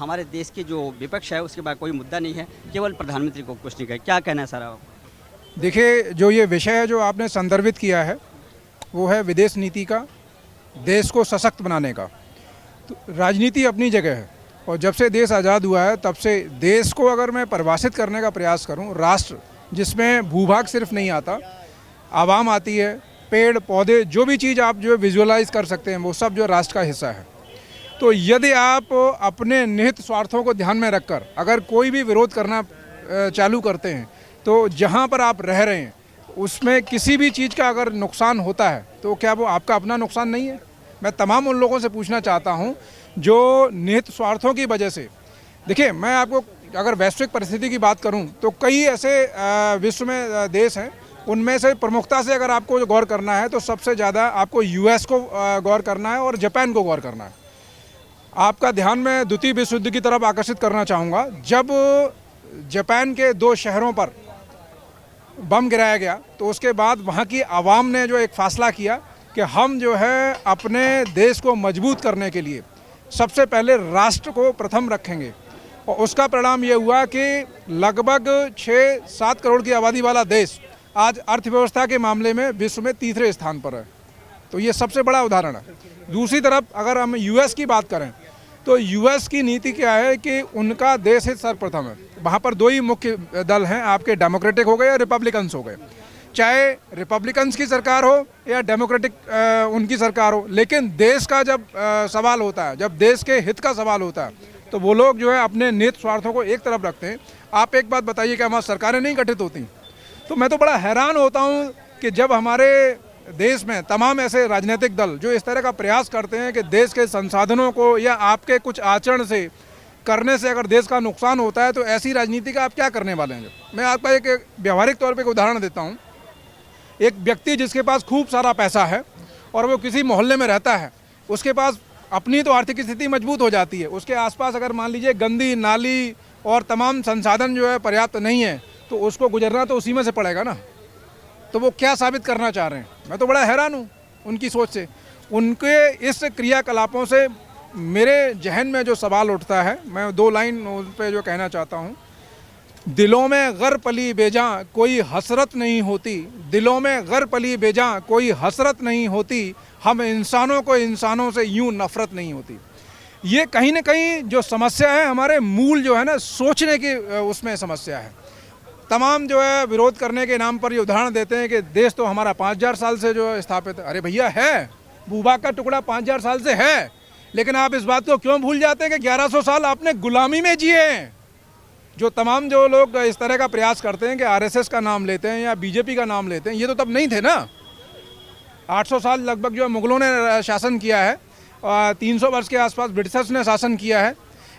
हमारे देश की जो विपक्ष है उसके बाद कोई मुद्दा नहीं है, केवल प्रधानमंत्री को कुछ नहीं कहे। क्या कहना है सर आप? देखिए, जो ये विषय है जो आपने संदर्भित किया है वो है विदेश नीति का, देश को सशक्त बनाने का। तो राजनीति अपनी जगह है और जब से देश आज़ाद हुआ है तब से देश को अगर मैं परिभाषित करने का प्रयास करूं, राष्ट्र जिसमें भूभाग सिर्फ नहीं आता, आवाम आती है, पेड़ पौधे, जो भी चीज़ आप जो विजुअलाइज कर सकते हैं वो सब जो राष्ट्र का हिस्सा है। तो यदि आप अपने निहित स्वार्थों को ध्यान में रखकर अगर कोई भी विरोध करना चालू करते हैं तो जहाँ पर आप रह रहे हैं उसमें किसी भी चीज़ का अगर नुकसान होता है तो क्या वो आपका अपना नुकसान नहीं है? मैं तमाम उन लोगों से पूछना चाहता हूँ जो निहित स्वार्थों की वजह से, देखिए मैं आपको अगर वैश्विक परिस्थिति की बात करूँ तो कई ऐसे विश्व में देश हैं, उनमें से प्रमुखता से अगर आपको गौर करना है तो सबसे ज़्यादा आपको यूएस को गौर करना है और जापान को गौर करना है। आपका ध्यान मैं द्वितीय विश्व युद्ध की तरफ आकर्षित करना चाहूँगा। जब जापान के 2 शहरों पर बम गिराया गया तो उसके बाद वहाँ की आवाम ने जो एक फ़ैसला किया कि हम जो है अपने देश को मजबूत करने के लिए सबसे पहले राष्ट्र को प्रथम रखेंगे, और उसका परिणाम ये हुआ कि लगभग 6-7 करोड़ की आबादी वाला देश आज अर्थव्यवस्था के मामले में विश्व में तीसरे स्थान पर है। तो ये सबसे बड़ा उदाहरण है। दूसरी तरफ अगर हम यूएस की बात करें तो यूएस की नीति क्या है कि उनका देश हित सर्वप्रथम है। वहाँ पर 2 ही मुख्य दल हैं, आपके डेमोक्रेटिक हो गए या रिपब्लिकन्स हो गए। चाहे रिपब्लिकन्स की सरकार हो या डेमोक्रेटिक उनकी सरकार हो, लेकिन देश का जब सवाल होता है, जब देश के हित का सवाल होता है तो वो लोग जो है अपने निहित स्वार्थों को एक तरफ रखते हैं। आप एक बात बताइए कि हमारी सरकारें नहीं गठित होती? तो मैं तो बड़ा हैरान होता हूँ कि जब हमारे देश में तमाम ऐसे राजनीतिक दल जो इस तरह का प्रयास करते हैं कि देश के संसाधनों को या आपके कुछ आचरण से करने से अगर देश का नुकसान होता है तो ऐसी राजनीति का आप क्या करने वाले हैं? मैं आपको एक व्यवहारिक तौर पे एक उदाहरण देता हूँ। एक व्यक्ति जिसके पास खूब सारा पैसा है और वो किसी मोहल्ले में रहता है, उसके पास अपनी तो आर्थिक स्थिति मजबूत हो जाती है, उसके आसपास अगर मान लीजिए गंदी नाली और तमाम संसाधन जो है पर्याप्त नहीं है तो उसको गुजरना तो उसी में से पड़ेगा ना। तो वो क्या साबित करना चाह रहे हैं? मैं तो बड़ा हैरान हूँ उनकी सोच से, उनके इस क्रियाकलापों से। मेरे जहन में जो सवाल उठता है, मैं 2 लाइन उन पर जो कहना चाहता हूँ। दिलों में गर पली बेजां कोई हसरत नहीं होती, दिलों में गर पली बेजां कोई हसरत नहीं होती, हम इंसानों को इंसानों से यूं नफरत नहीं होती। ये कहीं ना कहीं जो समस्या है हमारे मूल जो है ना सोचने की उसमें समस्या है। तमाम जो है विरोध करने के नाम पर ये उदाहरण देते हैं कि देश तो हमारा 5000 साल से जो है स्थापित है। अरे भैया है, भूभाग का टुकड़ा 5000 साल से है, लेकिन आप इस बात को क्यों भूल जाते हैं कि 1100 साल आपने गुलामी में जिए हैं। जो तमाम जो लोग इस तरह का प्रयास करते हैं कि आरएसएस का नाम लेते हैं या बीजेपी का नाम लेते हैं, ये तो तब नहीं थे ना। 800 साल लगभग जो है मुगलों ने शासन किया है, 300 वर्ष के आसपास ब्रिटिशर्स ने शासन किया है।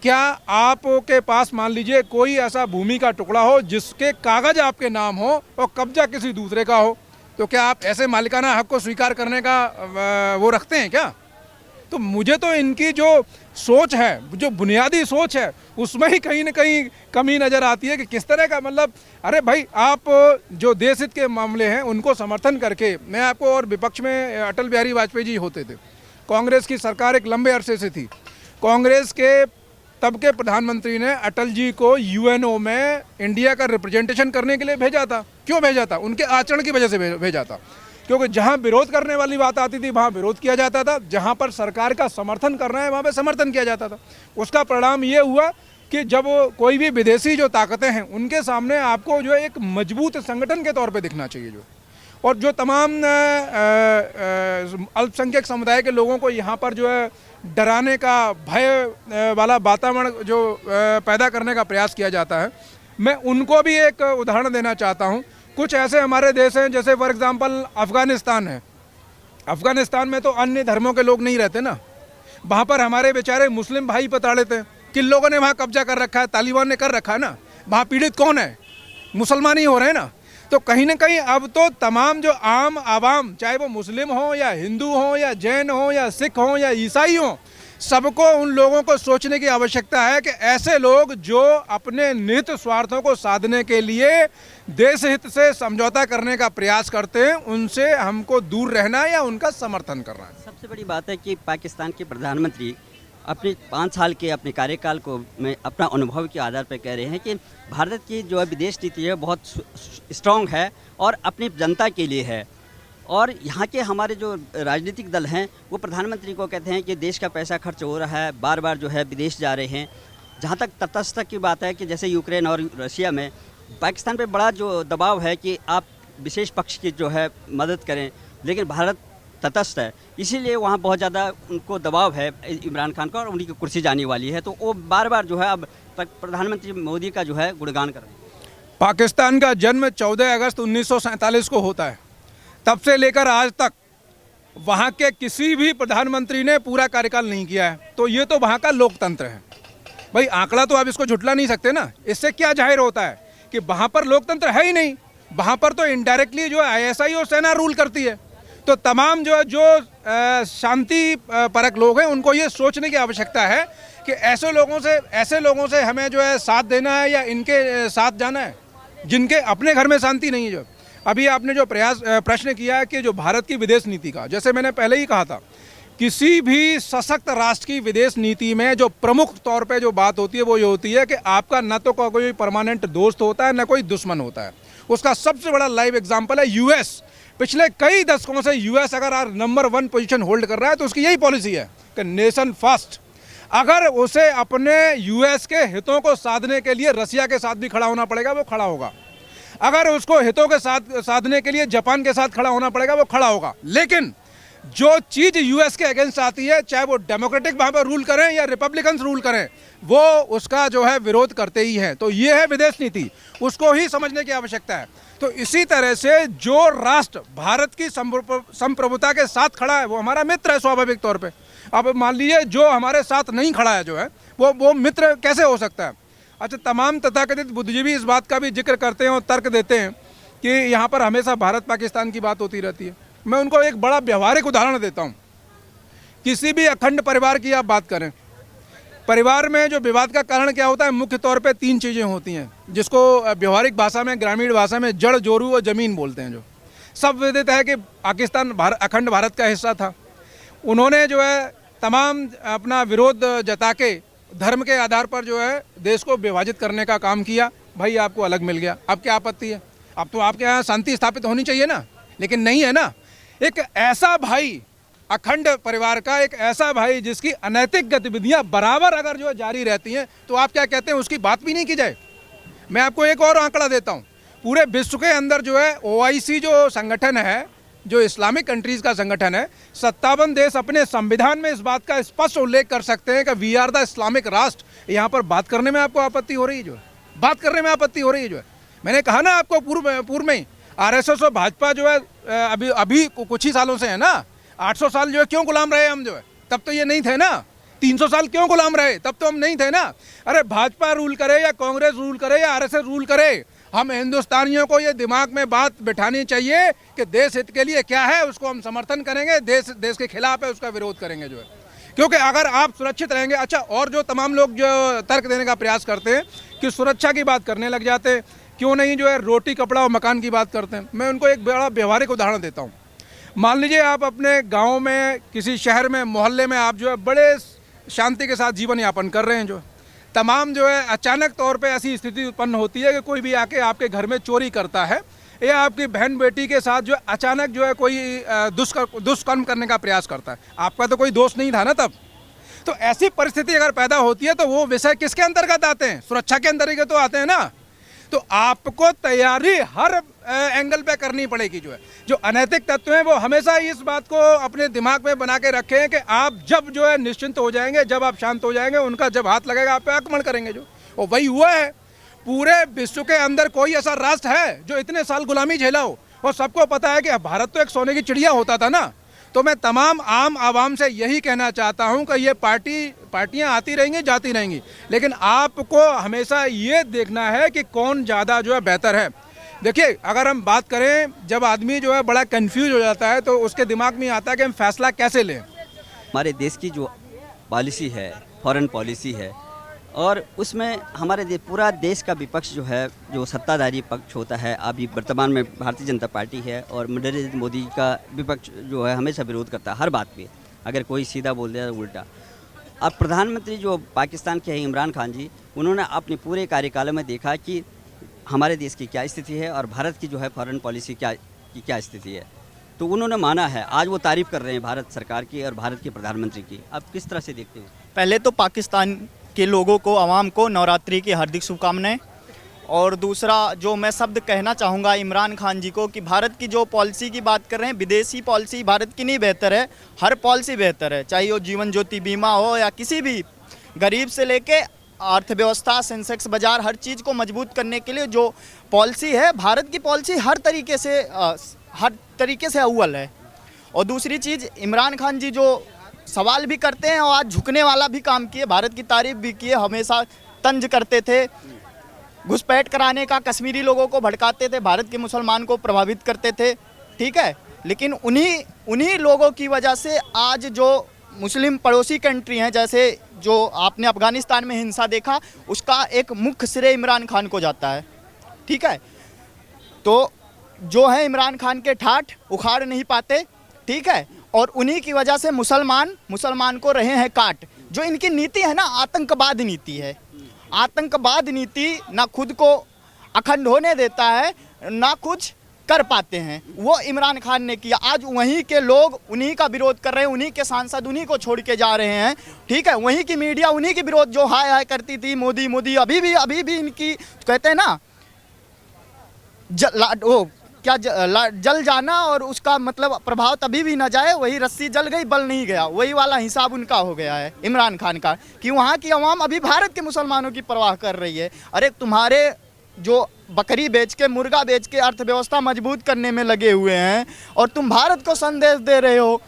क्या आपके पास मान लीजिए कोई ऐसा भूमि का टुकड़ा हो जिसके कागज आपके नाम हो और कब्जा किसी दूसरे का हो, तो क्या आप ऐसे मालिकाना हक को स्वीकार करने का वो रखते हैं क्या? तो मुझे तो इनकी जो सोच है, जो बुनियादी सोच है, उसमें ही कहीं ना कहीं कमी नज़र आती है कि किस तरह का मतलब। अरे भाई, आप जो देश हित के मामले हैं उनको समर्थन करके, मैं आपको, और विपक्ष में अटल बिहारी वाजपेयी जी होते थे, कांग्रेस की सरकार एक लंबे अरसे से थी। कांग्रेस के तब के प्रधानमंत्री ने अटल जी को यूएनओ में इंडिया का रिप्रेजेंटेशन करने के लिए भेजा था। क्यों भेजा था? उनके आचरण की वजह से भेजा था, क्योंकि जहां विरोध करने वाली बात आती थी वहां विरोध किया जाता था, जहां पर सरकार का समर्थन करना है वहां पे समर्थन किया जाता था। उसका परिणाम ये हुआ कि जब कोई भी विदेशी जो ताकतें हैं उनके सामने आपको जो है एक मजबूत संगठन के तौर पे दिखना चाहिए जो, और जो तमाम अल्पसंख्यक समुदाय के लोगों को यहाँ पर जो है डराने का, भय वाला वातावरण जो पैदा करने का प्रयास किया जाता है, मैं उनको भी एक उदाहरण देना चाहता हूँ। कुछ ऐसे हमारे देश हैं, जैसे फॉर एग्जांपल अफ़गानिस्तान है। अफ़गानिस्तान में तो अन्य धर्मों के लोग नहीं रहते ना, वहाँ पर हमारे बेचारे मुस्लिम भाई पताड़े थे। किन लोगों ने वहाँ कब्जा कर रखा है? तालिबान ने कर रखा है ना। वहाँ पीड़ित कौन है? मुसलमान ही हो रहे हैं ना। तो कहीं ना कहीं अब तो तमाम जो आम आवाम, चाहे वो मुस्लिम हो या हिंदू हो या जैन हो या सिख हो या ईसाई हो, सबको उन लोगों को सोचने की आवश्यकता है कि ऐसे लोग जो अपने निहित स्वार्थों को साधने के लिए देश हित से समझौता करने का प्रयास करते हैं, उनसे हमको दूर रहना है या उनका समर्थन करना है। सबसे बड़ी बात है कि पाकिस्तान के प्रधानमंत्री अपने 5 साल के अपने कार्यकाल को मैं अपना अनुभव के आधार पर कह रहे हैं कि भारत की जो है विदेश नीति है बहुत स्ट्रॉन्ग है और अपनी जनता के लिए है। और यहाँ के हमारे जो राजनीतिक दल हैं वो प्रधानमंत्री को कहते हैं कि देश का पैसा खर्च हो रहा है, बार बार जो है विदेश जा रहे हैं। जहाँ तक तटस्थता की बात है कि जैसे यूक्रेन और रशिया में पाकिस्तान पे बड़ा जो दबाव है कि आप विशेष पक्ष की जो है मदद करें, लेकिन भारत तटस्थ है, इसीलिए वहाँ बहुत ज़्यादा उनको दबाव है इमरान खान का और उन्हीं की कुर्सी जाने वाली है। तो वो बार बार जो है अब प्रधानमंत्री मोदी का जो है गुणगान कर रहे हैं। पाकिस्तान का जन्म 14 अगस्त 1947 को होता है। तब से लेकर आज तक वहाँ के किसी भी प्रधानमंत्री ने पूरा कार्यकाल नहीं किया है। तो ये तो वहाँ का लोकतंत्र है भाई, आंकड़ा तो आप इसको झुटला नहीं सकते ना। इससे क्या जाहिर होता है कि वहाँ पर लोकतंत्र है ही नहीं, वहाँ पर तो इनडायरेक्टली जो है आईएसआई और सेना रूल करती है। तो तमाम शांति परक लोग हैं उनको ये सोचने की आवश्यकता है कि ऐसे लोगों से हमें जो है साथ देना है या इनके साथ जाना है जिनके अपने घर में शांति नहीं है। जो अभी आपने जो प्रश्न किया है कि जो भारत की विदेश नीति का, जैसे मैंने पहले ही कहा था, किसी भी सशक्त राष्ट्र की विदेश नीति में जो प्रमुख तौर पे जो बात होती है वो ये होती है कि आपका न तो कोई परमानेंट दोस्त होता है न कोई दुश्मन होता है। उसका सबसे बड़ा लाइव एग्जाम्पल है यूएस। पिछले कई दशकों से यूएस अगर नंबर 1 पोजीशन होल्ड कर रहा है तो उसकी यही पॉलिसी है कि नेशन फर्स्ट। अगर उसे अपने यूएस के हितों को साधने के लिए रसिया के साथ भी खड़ा होना पड़ेगा वो खड़ा होगा, अगर उसको हितों के साथ साधने के लिए जापान के साथ खड़ा होना पड़ेगा वो खड़ा होगा। लेकिन जो चीज़ यूएस के अगेंस्ट आती है, चाहे वो डेमोक्रेटिक वहाँ पर रूल करें या रिपब्लिकन्स रूल करें, वो उसका जो है विरोध करते ही हैं। तो ये है विदेश नीति, उसको ही समझने की आवश्यकता है। तो इसी तरह से जो राष्ट्र भारत की संप्रभुता के साथ खड़ा है वो हमारा मित्र है स्वाभाविक तौर पे। अब मान लीजिए जो हमारे साथ नहीं खड़ा है जो है वो मित्र कैसे हो सकता है। अच्छा, तमाम तथाकथित बुद्धिजीवी इस बात का भी जिक्र करते हैं और तर्क देते हैं कि यहाँ पर हमेशा भारत पाकिस्तान की बात होती रहती है। मैं उनको एक बड़ा व्यवहारिक उदाहरण देता हूँ। किसी भी अखंड परिवार की आप बात करें, परिवार में जो विवाद का कारण क्या होता है, मुख्य तौर पे 3 चीज़ें होती हैं जिसको व्यवहारिक भाषा में, ग्रामीण भाषा में जड़, जोरू और ज़मीन बोलते हैं। जो सब विदित है कि पाकिस्तान अखंड भारत का हिस्सा था। उन्होंने जो है तमाम अपना विरोध जता के धर्म के आधार पर जो है देश को विभाजित करने का काम किया। भाई आपको अलग मिल गया, अब क्या आपत्ति है? अब तो आपके यहाँ शांति स्थापित होनी चाहिए ना, लेकिन नहीं है ना। एक ऐसा भाई, अखंड परिवार का एक ऐसा भाई जिसकी अनैतिक गतिविधियां बराबर अगर जो जारी रहती हैं तो आप क्या कहते हैं उसकी बात भी नहीं की जाए। मैं आपको एक और आंकड़ा देता हूं। पूरे विश्व के अंदर जो है ओआईसी जो संगठन है, जो इस्लामिक कंट्रीज़ का संगठन है, 57 देश अपने संविधान में इस बात का स्पष्ट उल्लेख कर सकते हैं कि वी आर द इस्लामिक राष्ट्र। यहाँ पर बात करने में आपको आपत्ति हो रही है, जो है बात करने में आपत्ति हो रही है। जो है मैंने कहा ना आपको पूर्व में ही, आरएसएस और भाजपा जो है अभी कुछ ही सालों से है ना। 800 साल जो है क्यों गुलाम रहे हम, जो है तब तो ये नहीं थे ना। 300 साल क्यों गुलाम रहे, तब तो हम नहीं थे ना। अरे भाजपा रूल करे या कांग्रेस रूल करे या आरएसएस रूल करे, हम हिंदुस्तानियों को ये दिमाग में बात बिठानी चाहिए कि देश हित के लिए क्या है उसको हम समर्थन करेंगे, देश के खिलाफ है उसका विरोध करेंगे। जो है क्योंकि अगर आप सुरक्षित रहेंगे। अच्छा, और जो तमाम लोग जो तर्क देने का प्रयास करते हैं कि सुरक्षा की बात करने लग जाते हैं, क्यों नहीं जो है रोटी कपड़ा और मकान की बात करते हैं। मैं उनको एक बड़ा व्यवहारिक उदाहरण देता हूँ। मान लीजिए आप अपने गांव में, किसी शहर में, मोहल्ले में आप जो है बड़े शांति के साथ जीवन यापन कर रहे हैं। जो तमाम जो है अचानक तौर पे ऐसी स्थिति उत्पन्न होती है कि कोई भी आके आपके घर में चोरी करता है या आपकी बहन बेटी के साथ जो अचानक जो है कोई दुष्कर्म करने का प्रयास करता है। आपका तो कोई दोष नहीं था ना तब। तो ऐसी परिस्थिति अगर पैदा होती है तो वो विषय किसके अंतर्गत आते हैं? सुरक्षा के अंतर्गत तो आते हैं ना। तो आपको तैयारी हर एंगल पे करनी पड़ेगी। जो अनैतिक तत्व हैं वो हमेशा इस बात को अपने दिमाग में बना के रखें कि आप जब जो है निश्चिंत हो जाएंगे, जब आप शांत हो जाएंगे, उनका जब हाथ लगेगा आप पे आक्रमण करेंगे। और वही हुआ है। पूरे विश्व के अंदर कोई ऐसा राष्ट्र है जो इतने साल गुलामी झेला हो। और सबको पता है कि भारत तो एक सोने की चिड़िया होता था ना। तो मैं तमाम आम आवाम से यही कहना चाहता हूं कि ये पार्टियां आती रहेंगी, जाती रहेंगी, लेकिन आपको हमेशा ये देखना है कि कौन ज़्यादा जो है बेहतर है। देखिए, अगर हम बात करें, जब आदमी जो है बड़ा कंफ्यूज हो जाता है तो उसके दिमाग में आता है कि हम फैसला कैसे लें। हमारे देश की जो पॉलिसी है, फॉरेन पॉलिसी है, और उसमें हमारे पूरा देश का विपक्ष जो है, जो सत्ताधारी पक्ष होता है, अभी वर्तमान में भारतीय जनता पार्टी है, और नरेंद्र मोदी का विपक्ष जो है हमेशा विरोध करता है हर बात पे। अगर कोई सीधा बोल दिया तो उल्टा। अब प्रधानमंत्री जो पाकिस्तान के हैं इमरान खान जी, उन्होंने अपने पूरे कार्यकाल में देखा कि हमारे देश की क्या स्थिति है और भारत की जो है फॉरेन पॉलिसी क्या स्थिति है, तो उन्होंने माना है। आज वो तारीफ़ कर रहे हैं भारत सरकार की और भारत के प्रधानमंत्री की। आप किस तरह से देखते हैं? पहले तो पाकिस्तान के लोगों को, आवाम को नवरात्रि की हार्दिक शुभकामनाएं। और दूसरा जो मैं शब्द कहना चाहूँगा इमरान खान जी को कि भारत की जो पॉलिसी की बात कर रहे हैं, विदेशी पॉलिसी भारत की नहीं बेहतर है, हर पॉलिसी बेहतर है, चाहे वो जीवन ज्योति बीमा हो या किसी भी गरीब से लेके अर्थव्यवस्था, सेंसेक्स बाजार, हर चीज़ को मजबूत करने के लिए जो पॉलिसी है, भारत की पॉलिसी हर तरीके से अव्वल है। और दूसरी चीज़, इमरान खान जी जो सवाल भी करते हैं और आज झुकने वाला भी काम किए, भारत की तारीफ भी किए, हमेशा तंज करते थे, घुसपैठ कराने का, कश्मीरी लोगों को भड़काते थे, भारत के मुसलमान को प्रभावित करते थे, ठीक है। लेकिन उन्हीं लोगों की वजह से आज जो मुस्लिम पड़ोसी कंट्री हैं, जैसे जो आपने अफ़गानिस्तान में हिंसा देखा, उसका एक मुख्य श्रेय इमरान खान को जाता है, ठीक है। तो जो है इमरान खान के ठाठ उखाड़ नहीं पाते, ठीक है। और उन्हीं की वजह से मुसलमान को रहे हैं काट। जो इनकी नीति है ना, आतंकवाद नीति है। आतंकवाद नीति ना खुद को अखंड होने देता है, ना कुछ कर पाते हैं। वो इमरान खान ने किया। आज वहीं के लोग उन्हीं का विरोध कर रहे हैं, उन्हीं के सांसद उन्हीं को छोड़ के जा रहे हैं, ठीक है। वहीं की मीडिया उन्हीं के विरोध जो हाय हाय करती थी, मोदी मोदी, अभी भी इनकी कहते हैं ना जल जाना, और उसका मतलब प्रभाव तभी भी ना जाए, वही रस्सी जल गई बल नहीं गया, वही वाला हिसाब उनका हो गया है इमरान खान का, कि वहाँ की आवाम अभी भारत के मुसलमानों की परवाह कर रही है। अरे तुम्हारे जो बकरी बेच के, मुर्गा बेच के अर्थव्यवस्था मजबूत करने में लगे हुए हैं और तुम भारत को संदेश दे रहे हो,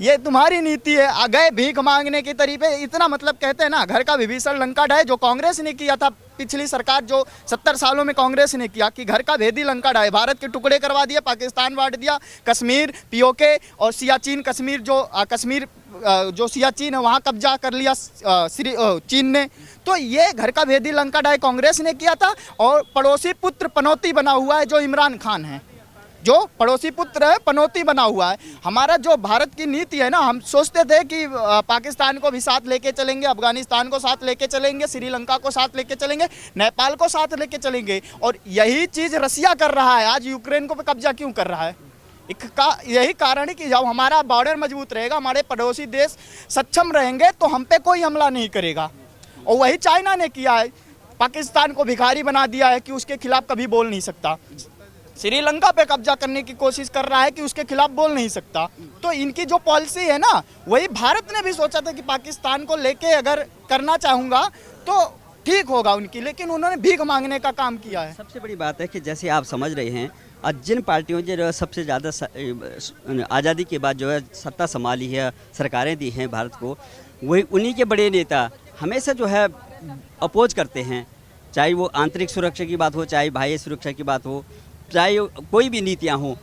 ये तुम्हारी नीति है। गए भीख मांगने के तरीके, इतना मतलब कहते हैं ना, घर का विभीषण लंका ढाए, जो कांग्रेस ने किया था पिछली सरकार, जो 70 सालों में कांग्रेस ने किया, कि घर का भेदी लंका ढाए, भारत के टुकड़े करवा दिए, पाकिस्तान बांट दिया, कश्मीर, पीओके और सियाचिन, कश्मीर जो सियाचिन है वहाँ कब्जा कर लिया चीन ने। तो ये घर का भेदी लंका ढाए कांग्रेस ने किया था। और पड़ोसी पुत्र पनौती बना हुआ है जो इमरान खान है, जो पड़ोसी पुत्र है पनौती बना हुआ है। हमारा जो भारत की नीति है ना, हम सोचते थे कि पाकिस्तान को भी साथ लेके चलेंगे, अफगानिस्तान को साथ लेके चलेंगे, श्रीलंका को साथ लेके चलेंगे, नेपाल को साथ लेके चलेंगे, और यही चीज़ रसिया कर रहा है। आज यूक्रेन को कब्जा क्यों कर रहा है? यही कारण है कि जब हमारा बॉर्डर मजबूत रहेगा, हमारे पड़ोसी देश सक्षम रहेंगे, तो हम पे कोई हमला नहीं करेगा। और वही चाइना ने किया है, पाकिस्तान को भिखारी बना दिया है कि उसके खिलाफ कभी बोल नहीं सकता। श्रीलंका पे कब्जा करने की कोशिश कर रहा है कि उसके खिलाफ बोल नहीं सकता। तो इनकी जो पॉलिसी है ना, वही भारत ने भी सोचा था कि पाकिस्तान को लेके अगर करना चाहूँगा तो ठीक होगा उनकी, लेकिन उन्होंने भीख मांगने का काम किया है। सबसे बड़ी बात है कि जैसे आप समझ रहे हैं, आज जिन पार्टियों ने जो सबसे ज़्यादा आज़ादी के बाद जो है सत्ता संभाली है, सरकारें दी हैं भारत को, वही उन्हीं के बड़े नेता हमेशा जो है अपोज करते हैं। चाहे वो आंतरिक सुरक्षा की बात हो, चाहे बाह्य सुरक्षा की बात हो, चाहे कोई भी नीतियाँ हों,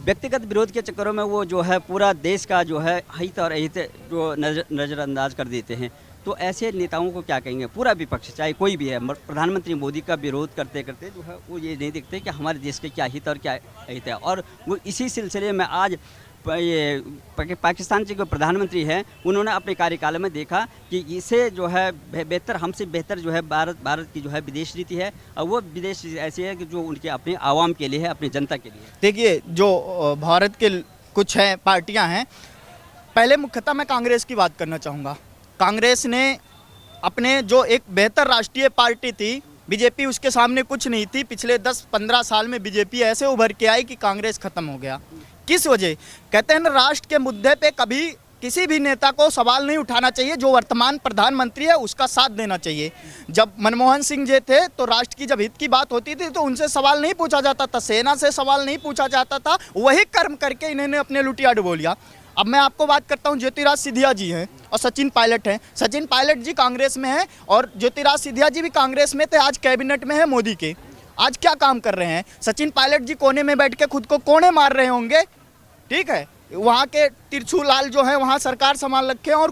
व्यक्तिगत विरोध के चक्करों में वो जो है पूरा देश का जो है हित और अहित जो नज़रअंदाज कर देते हैं। तो ऐसे नेताओं को क्या कहेंगे? पूरा विपक्ष चाहे कोई भी है, प्रधानमंत्री मोदी का विरोध करते करते जो है वो ये नहीं देखते कि हमारे देश के क्या हित और क्या अहित है। और वो इसी सिलसिले में आज ये पाकिस्तान के जो प्रधानमंत्री हैं, उन्होंने अपने कार्यकाल में देखा कि इसे जो है बेहतर, हमसे बेहतर जो है भारत की जो है विदेश नीति है, और वो विदेश नीति ऐसी है कि जो उनके अपने आवाम के लिए है, अपनी जनता के लिए। देखिए, जो भारत के कुछ हैं पार्टियां हैं, पहले मुख्यतः मैं कांग्रेस की बात करना चाहूँगा। कांग्रेस ने अपने जो एक बेहतर राष्ट्रीय पार्टी थी, बीजेपी उसके सामने कुछ नहीं थी। पिछले 10-15 साल में बीजेपी ऐसे उभर के आई कि कांग्रेस खत्म हो गया। किस वजह? कहते हैं ना, राष्ट्र के मुद्दे पे कभी किसी भी नेता को सवाल नहीं उठाना चाहिए, जो वर्तमान प्रधानमंत्री है उसका साथ देना चाहिए। जब मनमोहन सिंह जी थे तो राष्ट्र की जब हित की बात होती थी तो उनसे सवाल नहीं पूछा जाता था, सेना से सवाल नहीं पूछा जाता था, वही कर्म करके इन्होंने अपने लुटिया डुबो लिया। अब मैं आपको बात करता हूँ, ज्योतिराज सिंधिया जी हैं और सचिन पायलट हैं। सचिन पायलट जी कांग्रेस में हैं और ज्योतिराज सिंधिया जी भी कांग्रेस में थे, आज कैबिनेट में है मोदी के। आज क्या काम कर रहे हैं? सचिन पायलट जी कोने में बैठ के खुद को कोने मार रहे होंगे, ठीक है। वहाँ के तिरछू लाल जो है वहाँ सरकार संभाल रखे हैं और